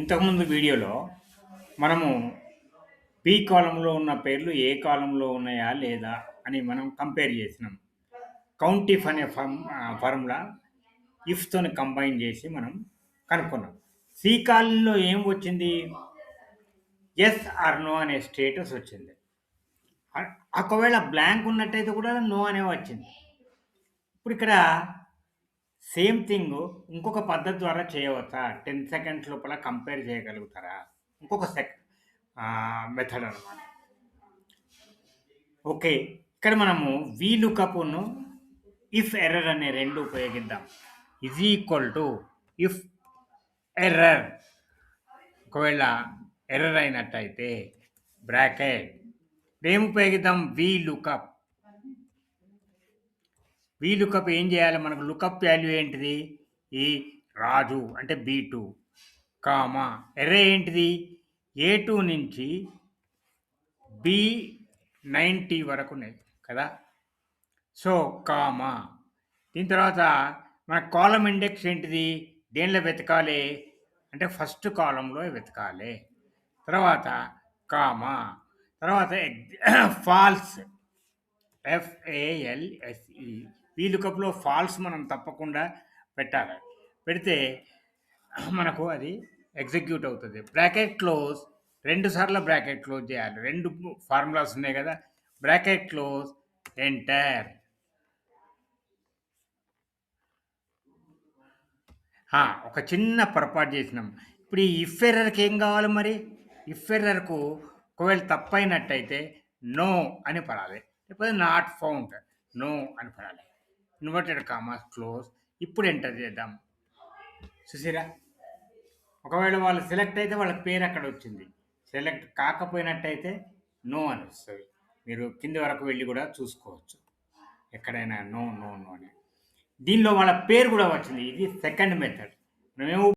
ఇంతకుముందు వీడియోలో మనము బి కాలంలో ఉన్న పేర్లు ఏ కాలంలో ఉన్నాయా లేదా అని మనం కంపేర్ చేసినాం. కౌంట్ ఇఫ్ అనే ఫార్ములా ఇఫ్తోని కంబైన్ చేసి మనం కనుక్కున్నాం. సి కాలంలో ఏం వచ్చింది? ఎస్ ఆర్ నో అనే స్టేటస్ వచ్చింది. ఒకవేళ బ్లాంక్ ఉన్నట్టయితే కూడా నో అనే వచ్చింది. ఇప్పుడు ఇక్కడ సేమ్ థింగ్ ఇంకొక పద్ధతి ద్వారా చేయవచ్చా? 10 సెకండ్స్ లోపల కంపేర్ చేయగలుగుతారా? ఇంకొక మెథడ్ అనమాట. ఓకే, ఇక్కడ మనము వి లుకప్ను ఇఫ్ ఎర్రర్ అనే రెండు ఉపయోగిద్దాం. Is equal to if error, ఒకవేళ ఎర్రర్ అయినట్టయితే బ్రాకెట్ ఏం ఉపయోగిద్దాం? వి లుకప్. వి లుకప్ ఏం చేయాలి? మనకు లుకప్ వాల్యూ ఏంటిది? ఈ రాజు అంటే B2 కామా ఎర్రే ఏంటిది? A2 నుంచి B90 వరకు ఉన్నాయి కదా. సో కామా దీని తర్వాత మన కాలం ఇండెక్స్ ఏంటిది? దేనిలో వెతకాలి అంటే ఫస్ట్ కాలంలో వెతకాలి. తర్వాత కామా, తర్వాత ఫాల్స్, FALSE. వీలుకప్లో ఫాల్స్ మనం తప్పకుండా పెట్టాలి. పెడితే మనకు అది ఎగ్జిక్యూట్ అవుతుంది. బ్రాకెట్ క్లోజ్, 2 సార్లు బ్రాకెట్ క్లోజ్ చేయాలి. 2 ఫార్ములాస్ ఉన్నాయి కదా. Bracket close, enter. ఒక చిన్న పొరపాటు చేసినాం. ఇప్పుడు ఈ ఇఫ్ ఎర్రర్కి ఏం కావాలి మరి? ఇఫ్ ఎర్రర్కు ఒకవేళ తప్పైనట్టయితే నో అని పడాలి, లేకపోతే నాట్ ఫౌండ్ నో అని పడాలి. Inverted comma close. ఇప్పుడు ఎంటర్ చేద్దాం. చూసిరా, ఒకవేళ వాళ్ళు సెలెక్ట్ అయితే వాళ్ళ పేరు అక్కడ వచ్చింది. సెలెక్ట్ కాకపోయినట్టయితే నో అని వస్తుంది. మీరు కింది వరకు వెళ్ళి కూడా చూసుకోవచ్చు, ఎక్కడైనా నో నో నో అని. దీనిలో వాళ్ళ పేరు కూడా వచ్చింది. ఇది సెకండ్ మెథడ్. మేమేమో